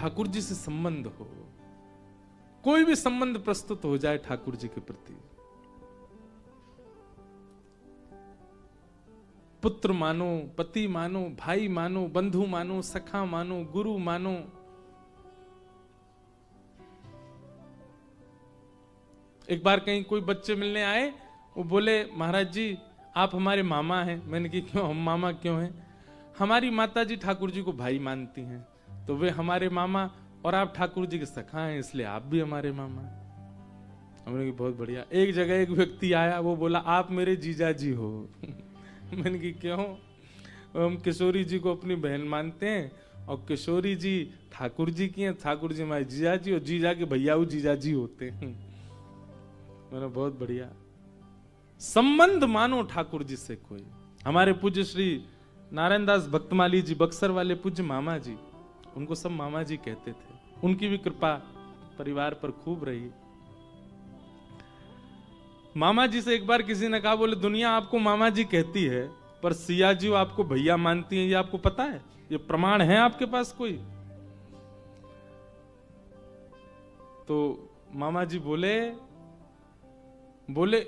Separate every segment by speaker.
Speaker 1: ठाकुर जी से संबंध हो, कोई भी संबंध प्रस्तुत हो जाए ठाकुर जी के प्रति, पुत्र मानो, पति मानो, भाई मानो, बंधु मानो, सखा मानो, गुरु मानो, एक बार कहीं कोई बच्चे मिलने आए, वो बोले महाराज जी आप हमारे मामा हैं। मैंने कहा क्यों, हम मामा क्यों हैं? हमारी माता जी ठाकुर जी को भाई मानती हैं, तो वे हमारे मामा, और आप ठाकुर जी के सखा हैं, इसलिए आप भी हमारे मामा। हमने कहा बहुत बढ़िया। एक जगह एक व्यक्ति आया, वो बोला आप मेरे जीजा जी हो। मैंने कहा क्यों? हम किशोरी जी को अपनी बहन मानते हैं, और किशोरी जी ठाकुर जी की हैं, ठाकुर जी हमारे जीजा जी, और जीजा के भैया वो जीजा जी होते हैं। मैंने बहुत बढ़िया। संबंध मानो ठाकुर जी से कोई। हमारे पूज्य श्री नारायण दास भक्तमाली जी, बक्सर वाले पूज्य मामा जी, उनको सब मामा जी कहते थे। उनकी भी कृपा परिवार पर खूब रही। मामा जी से एक बार किसी ने कहा, बोले दुनिया आपको मामा जी कहती है, पर सिया जी आपको भैया मानती हैं, ये आपको पता है? ये प्रमाण है आपके पास कोई? तो मामा जी बोले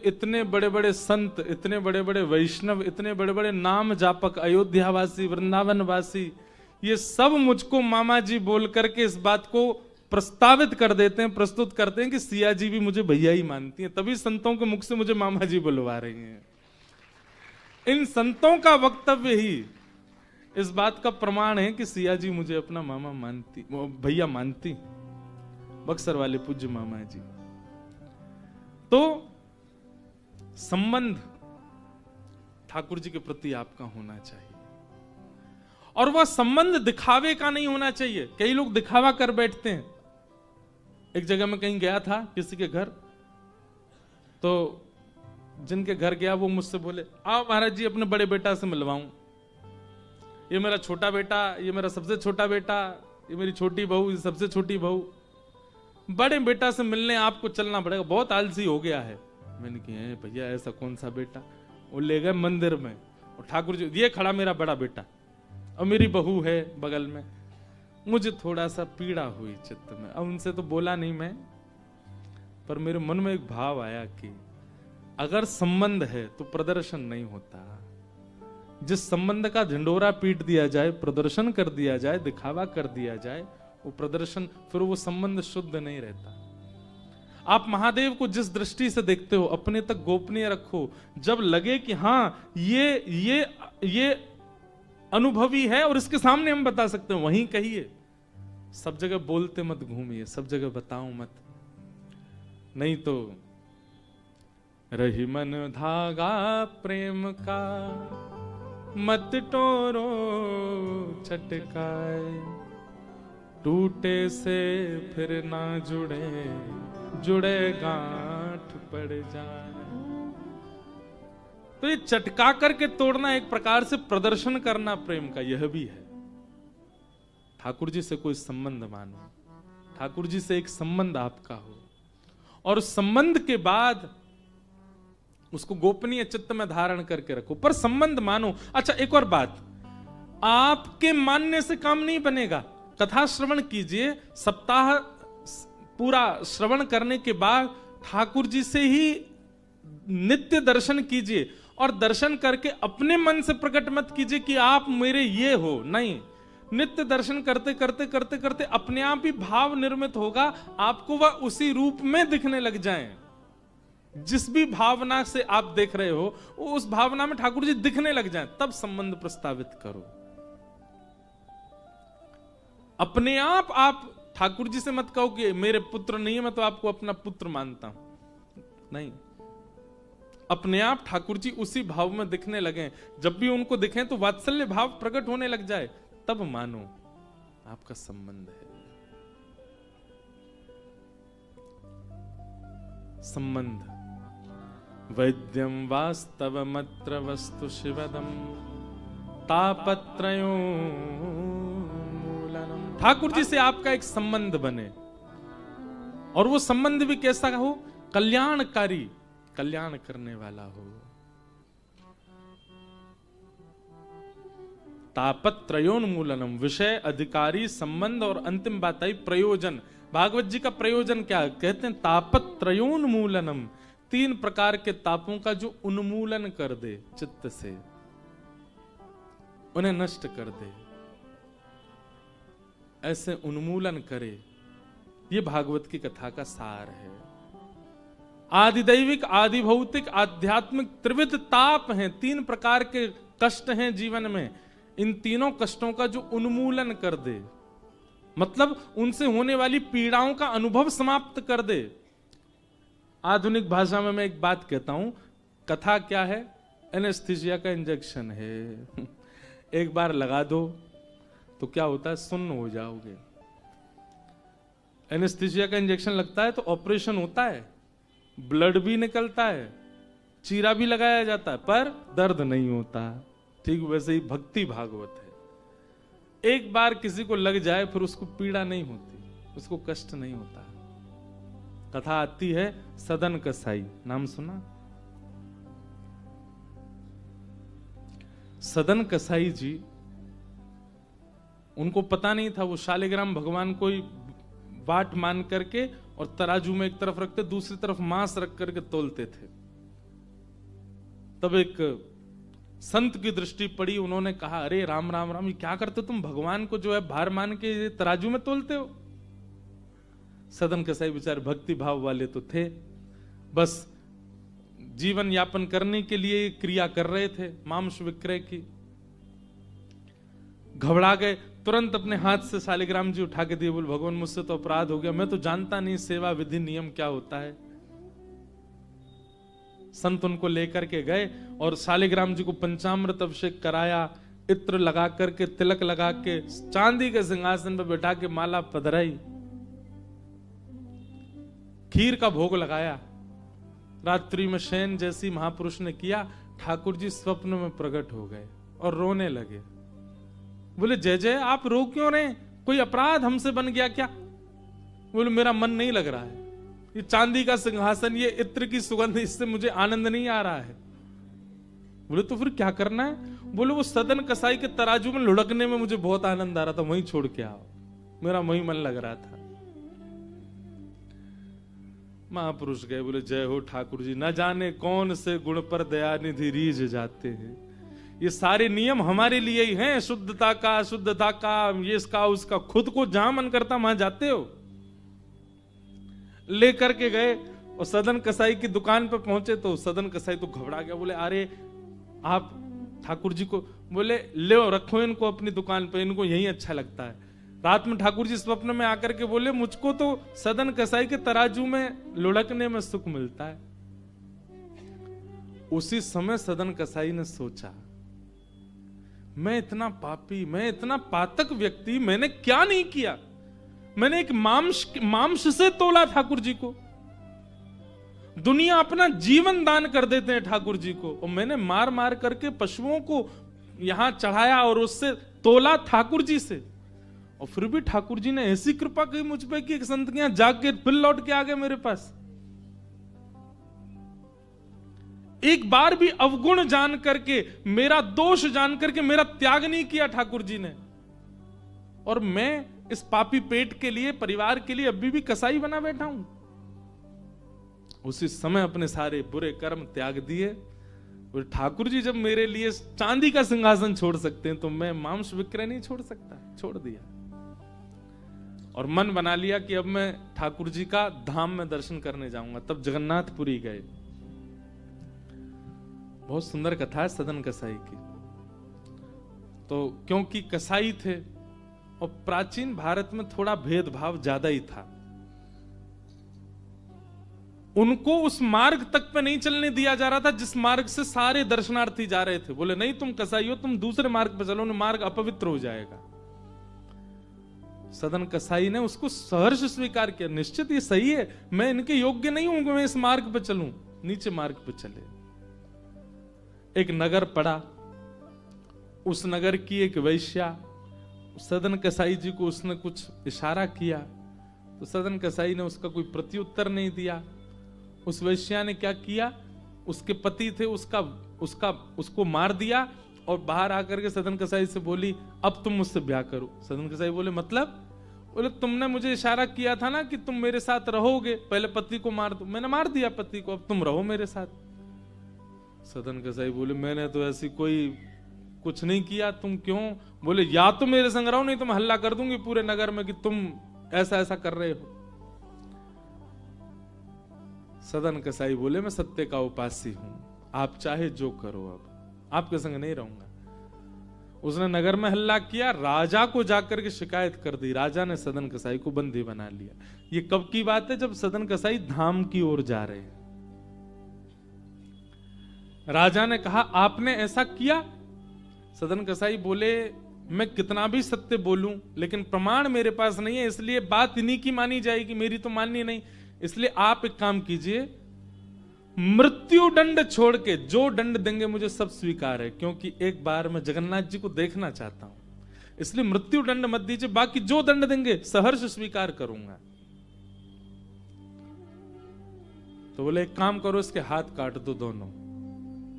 Speaker 1: इतने बड़े बड़े संत, इतने बड़े बड़े वैष्णव, इतने बड़े बड़े नाम जापक, अयोध्यावासी, वृंदावनवासी, ये सब मुझको मामा जी बोल करके इस बात को प्रस्तावित कर देते हैं, प्रस्तुत करते हैं कि सिया जी भी मुझे भैया ही मानती हैं, तभी संतों के मुख से मुझे मामा जी बुलवा रही हैं। इन संतों का वक्तव्य ही इस बात का प्रमाण है कि सिया जी मुझे अपना मामा मानती, भैया मानती, बक्सर वाले पूज्य मामा जी। तो संबंध ठाकुर जी के प्रति आपका होना चाहिए, और वह संबंध दिखावे का नहीं होना चाहिए। कई लोग दिखावा कर बैठते हैं। एक जगह मैं कहीं गया था किसी के घर, तो जिनके घर गया वो मुझसे बोले, आओ महाराज जी अपने बड़े बेटा से मिलवाऊं, ये मेरा छोटा बेटा, ये मेरा सबसे छोटा बेटा, ये मेरी छोटी बहू, ये सबसे छोटी बहू, बड़े बेटा से मिलने आपको चलना पड़ेगा, बहुत आलसी हो गया है। मैंने कहा भैया ऐसा कौन सा बेटा? वो ले गए मंदिर में, और ठाकुर जी, ये खड़ा मेरा बड़ा बेटा, और मेरी बहू है बगल में। मुझे थोड़ा सा पीड़ा हुई चित्त में। अब उनसे तो बोला नहीं मैं, पर मेरे मन में एक भाव आया कि अगर संबंध है तो प्रदर्शन नहीं होता। जिस संबंध का झंडोरा पीट दिया जाए, प्रदर्शन कर दिया जाए, दिखावा कर दिया जाए, वो प्रदर्शन, फिर वो संबंध शुद्ध नहीं रहता। आप महादेव को जिस दृष्टि से देखते हो, अपने तक गोपनीय रखो। जब लगे कि हाँ ये अनुभवी है और इसके सामने हम बता सकते हैं, वहीं कहिए। सब जगह बोलते मत घूमिए, सब जगह बताओ मत, नहीं तो रही मन धागा प्रेम का, मत टोरो चटकाए, टूटे से फिर ना जुड़े गांठ पड़ जाए। तो ये चटका करके तोड़ना एक प्रकार से प्रदर्शन करना प्रेम का, यह भी है। ठाकुर जी से कोई संबंध मानो, ठाकुर जी से एक संबंध आपका हो, और उस संबंध के बाद उसको गोपनीय चित्त में धारण करके रखो, पर संबंध मानो। अच्छा एक और बात, आपके मानने से काम नहीं बनेगा। कथा श्रवण कीजिए, सप्ताह पूरा श्रवण करने के बाद ठाकुर जी से ही नित्य दर्शन कीजिए, और दर्शन करके अपने मन से प्रकट मत कीजिए कि आप मेरे ये हो, नहीं। नित्य दर्शन करते करते करते करते अपने आप ही भाव निर्मित होगा, आपको वह उसी रूप में दिखने लग जाएं। जिस भी भावना से आप देख रहे हो, उस भावना में ठाकुर जी दिखने लग जाएं, तब संबंध प्रस्तावित करो। अपने आप ठाकुर जी से मत कहो कि मेरे पुत्र नहीं है, मैं तो आपको अपना पुत्र मानता हूं, नहीं। अपने आप ठाकुर जी उसी भाव में दिखने लगे। जब भी उनको दिखें तो वात्सल्य भाव प्रकट होने लग जाए, तब मानो आपका संबंध है। संबंध वैद्यम वास्तवमत्र वस्तु शिवदम तापत्रयो मूलनम। ठाकुर जी से आपका एक संबंध बने, और वो संबंध भी कैसा हो? कल्याणकारी, कल्याण करने वाला हो। तापत्रयोन्मूलनम, विषय, अधिकारी, संबंध और अंतिम बात आई प्रयोजन। भागवत जी का प्रयोजन क्या है? कहते हैं तापत्रयोन्मूलनम, 3 प्रकार के तापों का जो उन्मूलन कर दे चित्त से, उन्हें नष्ट कर दे, ऐसे उन्मूलन करे। ये भागवत की कथा का सार है। आदिदैविक, आदि भौतिक, आध्यात्मिक त्रिविध ताप हैं, 3 प्रकार के कष्ट हैं जीवन में। इन तीनों कष्टों का जो उन्मूलन कर दे, मतलब उनसे होने वाली पीड़ाओं का अनुभव समाप्त कर दे। आधुनिक भाषा में मैं एक बात कहता हूं, कथा क्या है? एनेस्थीसिया का इंजेक्शन है। एक बार लगा दो तो क्या होता है? सुन्न हो जाओगे। एनेस्थीसिया का इंजेक्शन लगता है तो ऑपरेशन होता है, ब्लड भी निकलता है, चीरा भी लगाया जाता है, पर दर्द नहीं होता। ठीक वैसे ही भक्ति भागवत है। एक बार किसी को लग जाए फिर उसको पीड़ा नहीं होती, उसको कष्ट नहीं होता। कथा आती है सदन कसाई, नाम सुना? सदन कसाई जी, उनको पता नहीं था, वो शालिग्राम भगवान को बाट मान करके और तराजू में एक तरफ रखते, दूसरी तरफ मांस रख करके तोलते थे। तब एक संत की दृष्टि पड़ी, उन्होंने कहा, अरे राम राम राम, ये क्या करते तुम? भगवान को जो है भार मान के तराजू में तोलते हो। सदन कसाई बेचारे भक्ति भाव वाले तो थे, बस जीवन यापन करने के लिए क्रिया कर रहे थे, मांस विक्रय की। घबरा गए, तुरंत अपने हाथ से शालिग्राम जी उठा के दिए, बोल भगवान मुझसे तो अपराध हो गया, मैं तो जानता नहीं सेवा विधि नियम क्या होता है। संत उनको लेकर के गए और शालिग्राम जी को पंचामृत अभिषेक कराया, इत्र लगा करके, तिलक लगा के, चांदी के सिंहासन पर बैठा के माला पधराई, खीर का भोग लगाया। रात्रि में शयन जैसी महापुरुष ने किया, ठाकुर जी स्वप्न में प्रकट हो गए और रोने लगे। बोले जय जय, आप रो क्यों रहे? कोई अपराध हमसे बन गया क्या? बोले मेरा मन नहीं लग रहा है, ये चांदी का सिंहासन, ये इत्र की सुगंध, इससे मुझे आनंद नहीं आ रहा है। बोले तो फिर क्या करना है? बोले वो सदन कसाई के तराजू में लुढ़कने में मुझे बहुत आनंद आ रहा था, वहीं छोड़ के आओ, मेरा वहीं मन लग रहा था। महापुरुष गए, बोले जय हो ठाकुर जी, न जाने कौन से गुण पर दयानिधि रीझ जाते हैं। ये सारे नियम हमारे लिए ही हैं, शुद्धता का, अशुद्धता का, ये इसका उसका, खुद को जहां मन करता वहां जाते हो। लेकर के गए और सदन कसाई की दुकान पर पहुंचे तो सदन कसाई तो घबरा गया। बोले अरे आप ठाकुर जी को, बोले ले रखो इनको अपनी दुकान पे, इनको यही अच्छा लगता है। रात में ठाकुर जी स्वप्न में आकर के बोले मुझको तो सदन कसाई के तराजू में लुढ़कने में सुख मिलता है। उसी समय सदन कसाई ने सोचा, मैं इतना पापी, मैं इतना पातक व्यक्ति, मैंने क्या नहीं किया? मैंने एक मांस से तोला ठाकुर जी को। दुनिया अपना जीवन दान कर देते हैं ठाकुर जी को, और मैंने मार मार करके पशुओं को यहां चढ़ाया और उससे तोला ठाकुर जी से। और फिर भी ठाकुर जी ने ऐसी कृपा की मुझ पे कि एक संत के यहां जाके फिर लौट के आ गए मेरे पास। एक बार भी अवगुण जान करके, मेरा दोष जान करके मेरा त्याग नहीं किया ठाकुर जी ने। और मैं इस पापी पेट के लिए, परिवार के लिए अभी भी कसाई बना बैठा हूं। उसी समय अपने सारे बुरे कर्म त्याग दिए। और ठाकुर जी जब मेरे लिए चांदी का सिंहासन छोड़ सकते हैं तो मैं मांस विक्रय नहीं छोड़ सकता। छोड़ दिया और मन बना लिया कि अब मैं ठाकुर जी का धाम में दर्शन करने जाऊंगा। तब जगन्नाथपुरी गए। बहुत सुंदर कथा है सदन कसाई की। तो क्योंकि कसाई थे और प्राचीन भारत में थोड़ा भेदभाव ज्यादा ही था, उनको उस मार्ग तक पे नहीं चलने दिया जा रहा था जिस मार्ग से सारे दर्शनार्थी जा रहे थे। बोले नहीं तुम कसाई हो, तुम दूसरे मार्ग पे चलो, मार्ग अपवित्र हो जाएगा। सदन कसाई ने उसको सहर्ष स्वीकार किया। निश्चित ये सही है, मैं इनके योग्य नहीं हूं, मैं इस मार्ग पे चलूं। नीचे मार्ग पे चले। एक नगर पड़ा, उस नगर की एक वैश्या, सदन कसाई जी को उसने कुछ इशारा किया तो सदन कसाई ने उसका कोई प्रत्युत्तर नहीं दिया। उस वैश्या ने क्या किया, उसके पति थे उसको मार दिया और बाहर आकर के सदन कसाई से बोली, अब तुम मुझसे ब्याह करो। सदन कसाई बोले, मतलब? बोले, तुमने मुझे इशारा किया था ना कि तुम मेरे साथ रहोगे, पहले पति को मार दो। मैंने मार दिया पति को, अब तुम रहो मेरे साथ। सदन कसाई बोले, मैंने तो ऐसी कोई कुछ नहीं किया, तुम क्यों? बोले, या तो मेरे संग रहो, नहीं तो मैं हल्ला कर दूंगी पूरे नगर में कि तुम ऐसा ऐसा कर रहे हो। सदन कसाई बोले, मैं सत्य का उपासी हूं, आप चाहे जो करो, अब आपके संग नहीं रहूंगा। उसने नगर में हल्ला किया, राजा को जाकर के शिकायत कर दी। राजा ने सदन कसाई को बंदी बना लिया। ये कब की बात है? जब सदन कसाई धाम की ओर जा रहे हैं। राजा ने कहा, आपने ऐसा किया? सदन कसाई बोले, मैं कितना भी सत्य बोलूं लेकिन प्रमाण मेरे पास नहीं है, इसलिए बात इन्हीं की मानी जाएगी, मेरी तो माननी नहीं। इसलिए आप एक काम कीजिए, मृत्यु दंड छोड़ के जो दंड देंगे मुझे सब स्वीकार है, क्योंकि एक बार मैं जगन्नाथ जी को देखना चाहता हूं, इसलिए मृत्यु दंड मत दीजिए, बाकी जो दंड देंगे सहर्ष स्वीकार करूंगा। तो बोले, एक काम करो, इसके हाथ काट दो दोनों।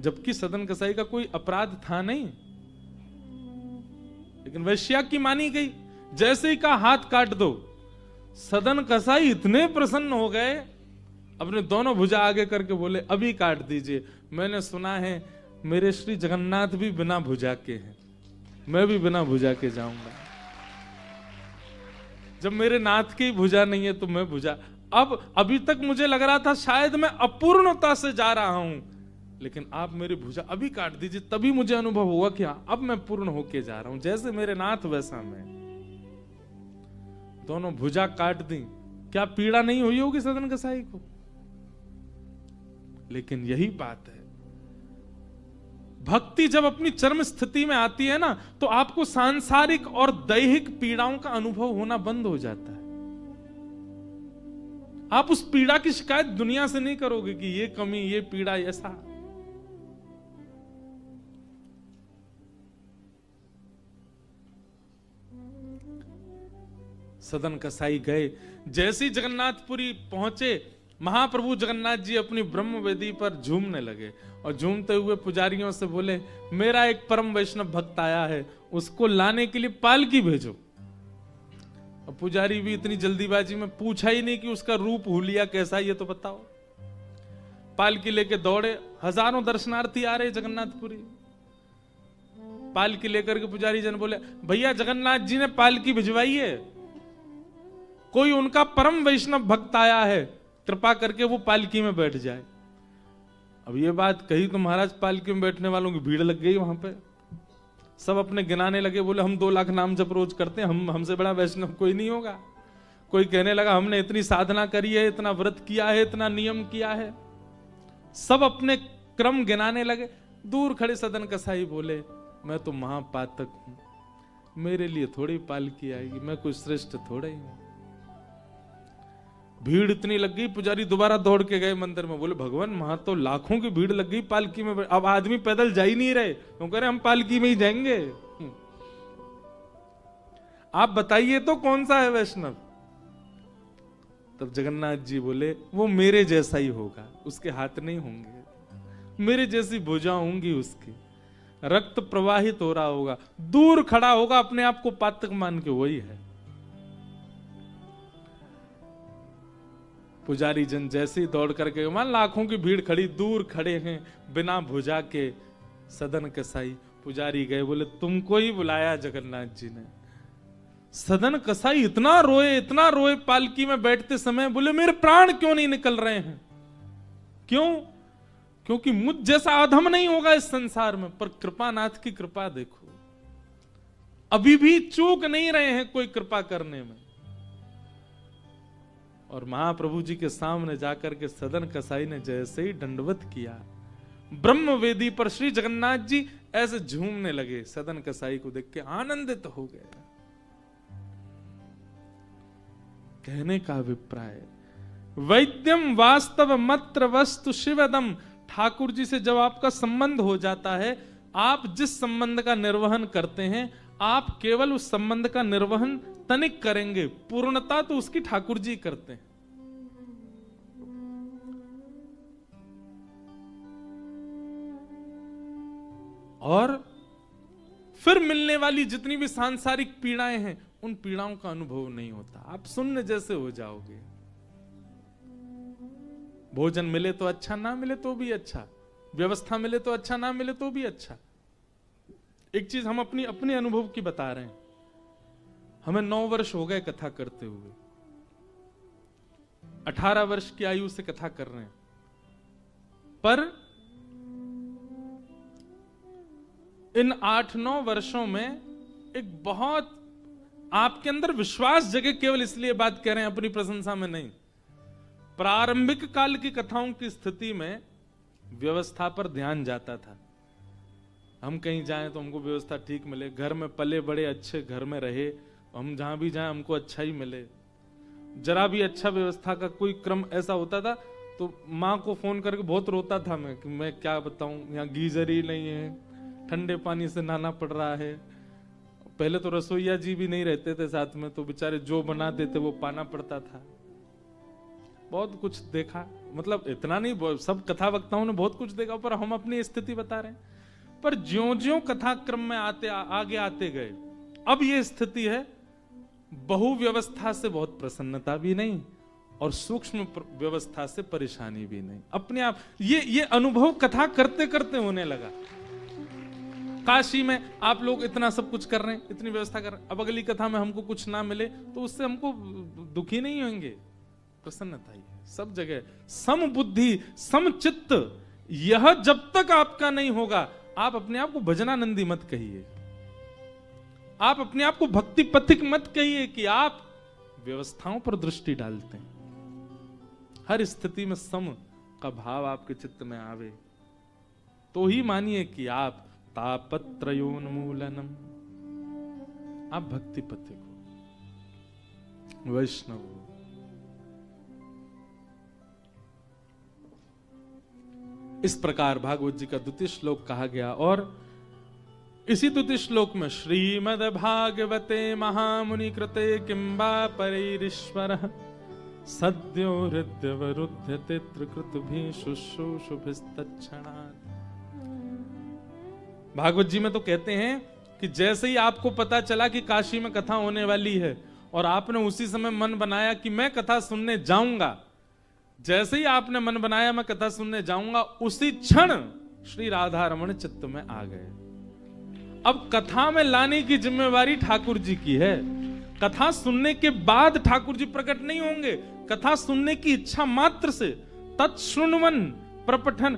Speaker 1: जबकि सदन कसाई का कोई अपराध था नहीं, लेकिन वैश्या की मानी गई। जैसे ही का हाथ काट दो, सदन कसाई इतने प्रसन्न हो गए, अपने दोनों भुजा आगे करके बोले, अभी काट दीजिए। मैंने सुना है मेरे श्री जगन्नाथ भी बिना भुजा के हैं, मैं भी बिना भुजा के जाऊंगा। जब मेरे नाथ की भुजा नहीं है तो मैं भुजा। अब अभी तक मुझे लग रहा था शायद मैं अपूर्णता से जा रहा हूं, लेकिन आप मेरी भुजा अभी काट दीजिए, तभी मुझे अनुभव हुआ कि हाँ, अब मैं पूर्ण होके जा रहा हूं, जैसे मेरे नाथ वैसा मैं। दोनों भुजा काट दी। क्या पीड़ा नहीं हुई होगी सदन कसाई को? लेकिन यही बात है, भक्ति जब अपनी चरम स्थिति में आती है ना, तो आपको सांसारिक और दैहिक पीड़ाओं का अनुभव होना बंद हो जाता है। आप उस पीड़ा की शिकायत दुनिया से नहीं करोगे कि ये कमी, ये पीड़ा, ऐसा। सदन कसाई गए। जैसे ही जगन्नाथपुरी पहुंचे, महाप्रभु जगन्नाथ जी अपनी ब्रह्म वेदी पर झूमने लगे और झूमते हुए पुजारियों से बोले, मेरा एक परम वैष्णव भक्त आया है, उसको लाने के लिए पालकी भेजो। और पुजारी भी इतनी जल्दीबाजी में पूछा ही नहीं कि उसका रूप हुलिया कैसा, ये तो बताओ। पालकी लेके दौड़े, हजारों दर्शनार्थी आ रहे जगन्नाथपुरी। पालकी लेकर के पुजारी जन बोले, भैया जगन्नाथ जी ने पालकी भिजवाई है, कोई उनका परम वैष्णव भक्त आया है, कृपा करके वो पालकी में बैठ जाए। अब ये बात कही तो महाराज पालकी में बैठने वालों की भीड़ लग गई वहां पे। सब अपने गिनाने लगे, बोले हम 2 लाख नाम जप रोज करते हैं, हमसे बड़ा वैष्णव कोई नहीं होगा। कोई कहने लगा, हमने इतनी साधना करी है, इतना व्रत किया है, इतना नियम किया है। सब अपने क्रम गिनाने लगे। दूर खड़े सदन कसाई बोले, मैं तो महापातक हूं, मेरे लिए थोड़ी पालकी आएगी, मैं कोई श्रेष्ठ थोड़ा ही हूं। भीड़ इतनी लग गई, पुजारी दोबारा दौड़ के गए मंदिर में, बोले भगवान वहां तो लाखों की भीड़ लग गई पालकी में, अब आदमी पैदल जा ही नहीं रहे, तो कह रहे हम पालकी में ही जाएंगे। आप बताइए तो कौन सा है वैष्णव? तब जगन्नाथ जी बोले, वो मेरे जैसा ही होगा, उसके हाथ नहीं होंगे, मेरे जैसी भुजा होंगी उसकी, रक्त प्रवाहित हो रहा होगा, दूर खड़ा होगा, अपने आप को पातक मान के, वही है। पुजारी जन जैसे ही दौड़ करके, मान लाखों की भीड़ खड़ी, दूर खड़े हैं बिना भुजा के सदन कसाई। पुजारी गए, बोले तुमको ही बुलाया जगन्नाथ जी ने। सदन कसाई इतना रोए पालकी में बैठते समय, बोले मेरे प्राण क्यों नहीं निकल रहे हैं? क्यों? क्योंकि मुझ जैसा अधम नहीं होगा इस संसार में। पर कृपानाथ की कृपा देखो, अभी भी चूक नहीं रहे हैं कोई कृपा करने में। और महाप्रभु जी के सामने जाकर के सदन कसाई ने जैसे ही दंडवत किया, ब्रह्म वेदी पर श्री जगन्नाथ जी ऐसे झूमने लगे। सदन कसाई को देख के आनंदित हो गए। कहने का अभिप्राय, वैद्यम वास्तव मत्र वस्तु शिवदम। ठाकुर जी से जब आपका संबंध हो जाता है, आप जिस संबंध का निर्वहन करते हैं, आप केवल उस संबंध का निर्वहन तनिक करेंगे, पूर्णता तो उसकी ठाकुर जी करते हैं। और मिलने वाली जितनी भी सांसारिक पीड़ाएं हैं, उन पीड़ाओं का अनुभव नहीं होता। आप शून्य जैसे हो जाओगे। भोजन मिले तो अच्छा, ना मिले तो भी अच्छा, व्यवस्था मिले तो अच्छा, ना मिले तो भी अच्छा। एक चीज हम अपने अनुभव की बता रहे हैं। हमें 9 वर्ष हो गए कथा करते हुए, 18 वर्ष की आयु से कथा कर रहे हैं, पर इन 8-9 वर्षों में एक बहुत आपके अंदर विश्वास जगे। केवल इसलिए बात कह रहे हैं, अपनी प्रशंसा में नहीं। प्रारंभिक काल की कथाओं की स्थिति में व्यवस्था पर ध्यान जाता था। हम कहीं जाएं तो हमको व्यवस्था ठीक मिले, घर में पले बड़े अच्छे घर में रहे, हम जहां भी जाएं हमको अच्छा ही मिले। जरा भी अच्छा व्यवस्था का कोई क्रम ऐसा होता था तो माँ को फोन करके बहुत रोता था मैं, कि मैं क्या बताऊं, यहाँ गीजर ही नहीं है, ठंडे पानी से नहाना पड़ रहा है। पहले तो रसोईया जी भी नहीं रहते थे साथ में, तो बेचारे जो बना देते वो पाना पड़ता था। बहुत कुछ देखा, मतलब इतना नहीं, सब कथा वक्ताओं ने बहुत कुछ देखा, पर हम अपनी स्थिति बता रहे हैं। पर ज्यों-ज्यों कथा क्रम में आगे आते गए, अब ये स्थिति है, बहु व्यवस्था से बहुत प्रसन्नता भी नहीं और सूक्ष्म व्यवस्था से परेशानी भी नहीं। अपने आप ये अनुभव कथा करते करते होने लगा। काशी में आप लोग इतना सब कुछ कर रहे हैं, इतनी व्यवस्था कर रहे हैं, अब अगली कथा में हमको कुछ ना मिले तो उससे हमको दुखी नहीं होंगे, प्रसन्नता ही है। सब जगह सम बुद्धि सम चित्त, यह जब तक आपका नहीं होगा, आप अपने आप को भजनानंदी मत कहिए, आप अपने आप को भक्ति पथिक मत कहिए कि आप व्यवस्थाओं पर दृष्टि डालते हैं। हर स्थिति में सम का भाव आपके चित्त में आवे तो ही मानिए कि आप तापत्रयोन्मूलनम, आप भक्ति पथिक हो, वैष्णव हो। इस प्रकार भागवत जी का द्वितीय श्लोक कहा गया। और इसी द्वितीय श्लोक में श्रीमद् भागवते महामुनि कृते किंबा परैरीश्वरः सद्यो हृद्यवरुध्यते त्रिकृतुभिः शुश्रूषुभिस्तत्क्षणात्। भागवत जी में तो कहते हैं कि जैसे ही आपको पता चला कि काशी में कथा होने वाली है और आपने उसी समय मन बनाया कि मैं कथा सुनने जाऊंगा, जैसे ही आपने मन बनाया मैं कथा सुनने जाऊंगा, उसी क्षण श्री राधा रमण चित्त में आ गए। अब कथा में लाने की जिम्मेवारी ठाकुर जी की है। कथा सुनने के बाद ठाकुर जी प्रकट नहीं होंगे, कथा सुनने की इच्छा मात्र से तत्शृण्वन प्रपठन।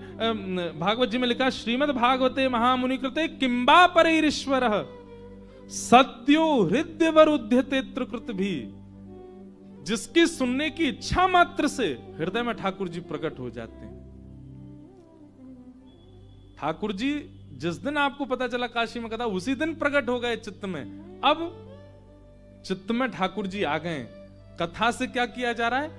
Speaker 1: भागवत जी में लिखा श्रीमद् भागवते महामुनि कृते किंबा परैरीश्वरः सद्यो हृदयवरुध्यते त्रिकृतुभिः, जिसकी सुनने की इच्छा मात्र से हृदय में ठाकुर जी प्रकट हो जाते हैं। ठाकुर जी जिस दिन आपको पता चला काशी में कथा, उसी दिन प्रकट हो गए चित्त में। अब चित्त में ठाकुर जी आ गए। कथा से क्या किया जा रहा है?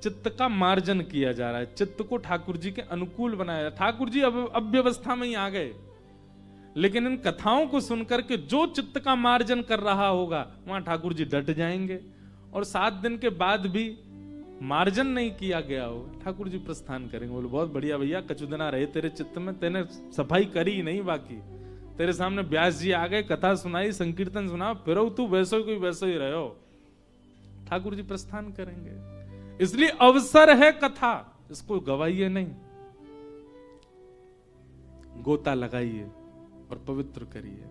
Speaker 1: चित्त का मार्जन किया जा रहा है, चित्त को ठाकुर जी के अनुकूल बनाया। ठाकुर जी अब अव्यवस्था में ही आ गए, लेकिन इन कथाओं को सुनकर के जो चित्त का मार्जन कर रहा होगा वहां ठाकुर जी डट जाएंगे। और 7 दिन के बाद भी मार्जन नहीं किया गया हो, ठाकुर जी प्रस्थान करेंगे। बोलो बहुत बढ़िया भैया, कचुदना रहे तेरे चित्त में, तेने सफाई करी ही नहीं, बाकी तेरे सामने व्यास जी आ गए, कथा सुनाई, संकीर्तन सुना, फिर तू वैसो कोई वैसो ही रहो। ठाकुर जी प्रस्थान करेंगे। इसलिए अवसर है कथा, इसको गवाइए नहीं, गोता लगाइए और पवित्र करिए।